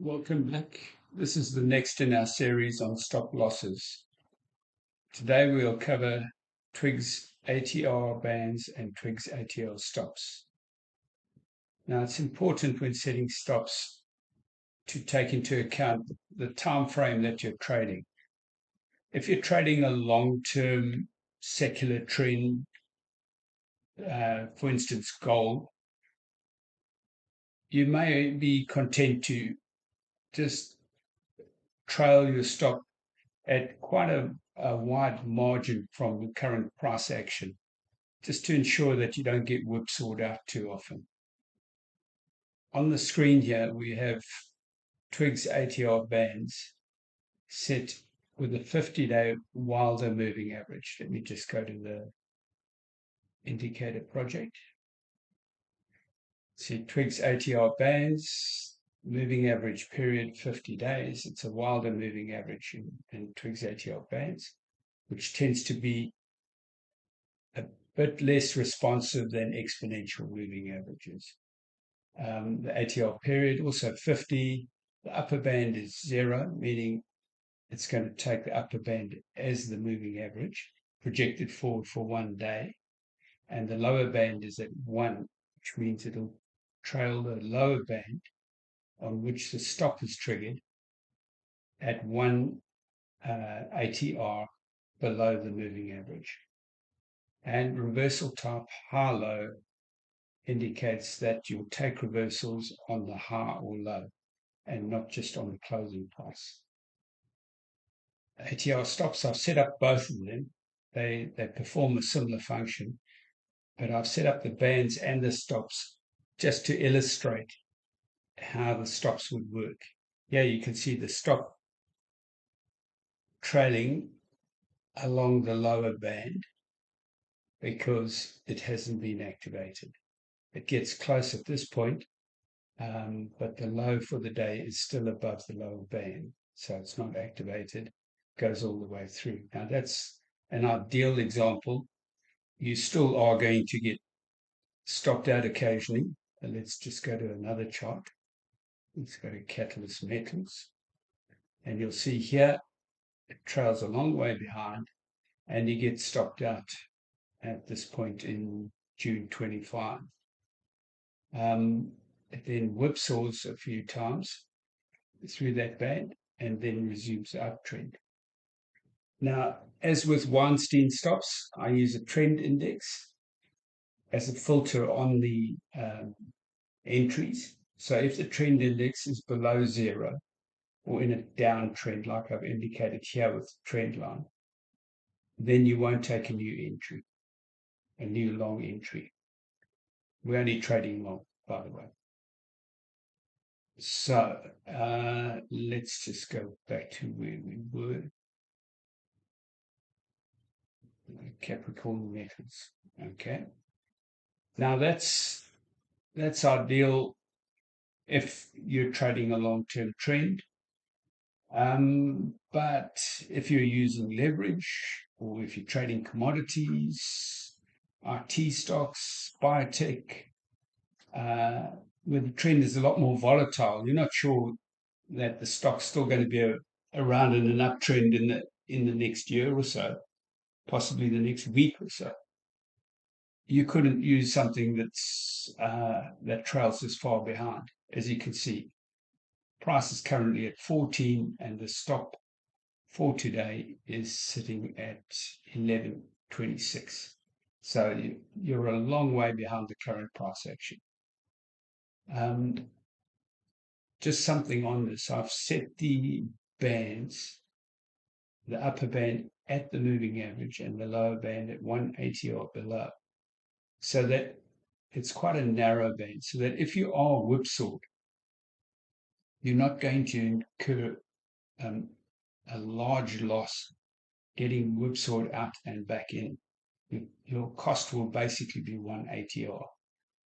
Welcome back. This is the next in our series on stop losses. Today we'll cover Twiggs ATR bands and Twiggs ATR stops. Now it's important when setting stops to take into account the time frame that you're trading. If you're trading a long-term secular trend, for instance gold, you may be content to just trail your stop at quite a wide margin from the current price action, just to ensure that you don't get whipsawed out too often. On the screen here, we have Twiggs ATR bands set with a 50-day Wilder moving average. Let me just go to the indicator project. See Twiggs ATR bands, moving average period 50 days. It's a Wilder moving average in Twiggs ATR bands, which tends to be a bit less responsive than exponential moving averages. The ATR period also 50. The upper band is 0, meaning it's going to take the upper band as the moving average projected forward for 1 day, and the lower band is at 1, which means it'll trail the lower band on which the stop is triggered at 1 ATR below the moving average. And reversal type high-low indicates that you'll take reversals on the high or low and not just on the closing price. ATR stops, I've set up both of them. They perform a similar function, but I've set up the bands and the stops just to illustrate how the stops would work. Here you can see the stop trailing along the lower band because it hasn't been activated. It gets close at this point, but the low for the day is still above the lower band, so it's not activated, goes all the way through. Now that's an ideal example. You still are going to get stopped out occasionally. Let's just go to another chart. Let's go to Catalyst Metals, and you'll see here it trails a long way behind, and you get stopped out at this point in June 25. It then whipsaws a few times through that band and then resumes the uptrend. Now, as with Weinstein Stops, I use a trend index as a filter on the entries. So if the trend index is below 0 or in a downtrend, like I've indicated here with the trend line, then you won't take a new entry, a new long entry. We're only trading long, by the way. So let's just go back to where we were. Capricorn metals. Okay. Now that's ideal if you're trading a long-term trend. But if you're using leverage or if you're trading commodities, IT stocks, biotech, where the trend is a lot more volatile, you're not sure that the stock's still going to be around in an uptrend in the next year or so, possibly the next week or so. You couldn't use something that trails this far behind. As you can see, price is currently at 14, and the stop for today is sitting at 11.26. So you're a long way behind the current price action. Just something on this. I've set the bands, the upper band at the moving average and the lower band at 180 or below, so that it's quite a narrow band, so that if you are whipsawed, you're not going to incur a large loss getting whipsawed out and back in. Your cost will basically be 1 ATR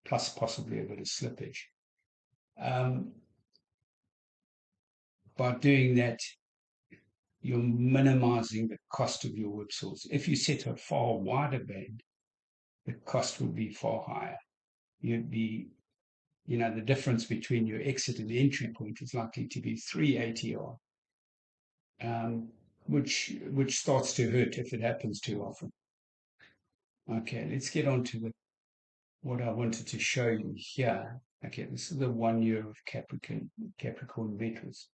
plus possibly a bit of slippage. By doing that, you're minimizing the cost of your whipsaws. If you set a far wider band, the cost would be far higher. You'd be the difference between your exit and entry point is likely to be 3 ATR, which starts to hurt if it happens too often. Okay, let's get on to what I wanted to show you here. Okay, this is the 1 year of Capricorn metals.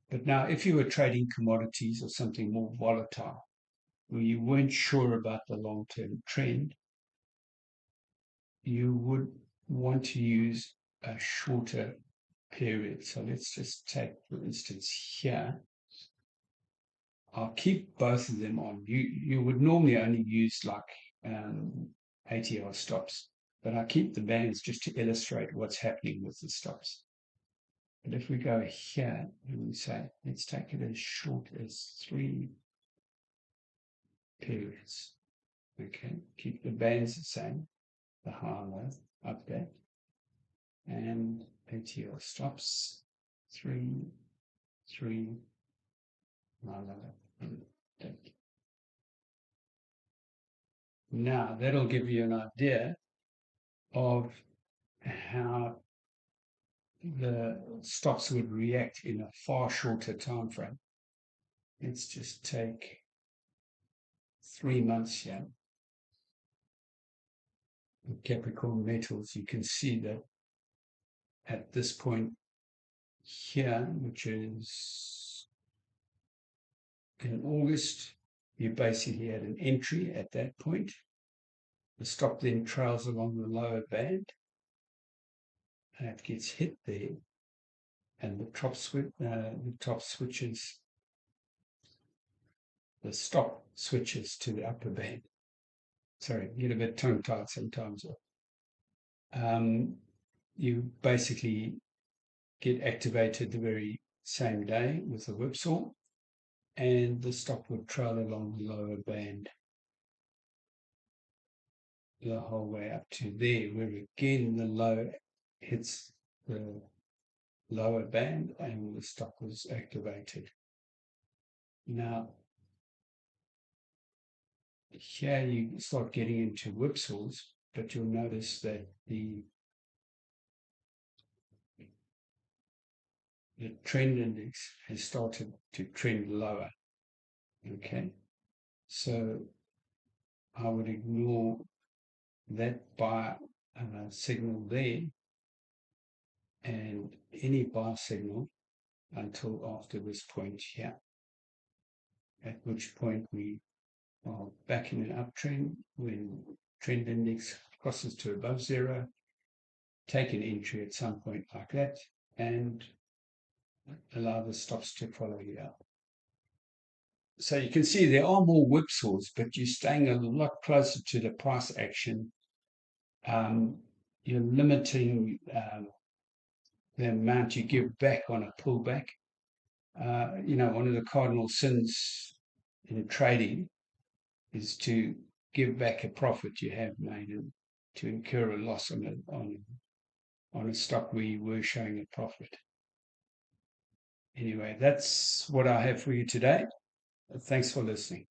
But now, if you were trading commodities or something more volatile, where you weren't sure about the long-term trend, you would want to use a shorter period. So let's just take, for instance, here. I'll keep both of them on. You would normally only use like ATR stops, but I keep the bands just to illustrate what's happening with the stops. But if we go here and we say, let's take it as short as 3 periods. Okay, keep the bands the same, the high and low up there. And ATR stops 3, 3, now that'll give you an idea of how the stops would react in a far shorter time frame. Let's just take 3 months here. Capricorn metals, you can see that at this point here, which is in August, you basically had an entry at that point. The stop then trails along the lower band, and it gets hit there, and the top switches, the stop switches to the upper band. Sorry, get a bit tongue-tied sometimes. You basically get activated the very same day with a whipsaw, and the stop would trail along the lower band the whole way up to there, where again the low hits the lower band and the stop was activated. Now, here you start getting into whipsaws, but you'll notice that the trend index has started to trend lower. Okay, so I would ignore that buy signal there and any buy signal until after this point here, at which point we are back in an uptrend. When trend index crosses to above 0, take an entry at some point like that and allow the stops to follow you up. So you can see there are more whipsaws, but you're staying a lot closer to the price action. You're limiting the amount you give back on a pullback. One of the cardinal sins in trading is to give back a profit you have made and to incur a loss on a stock where you were showing a profit. Anyway, that's what I have for you today. Thanks for listening.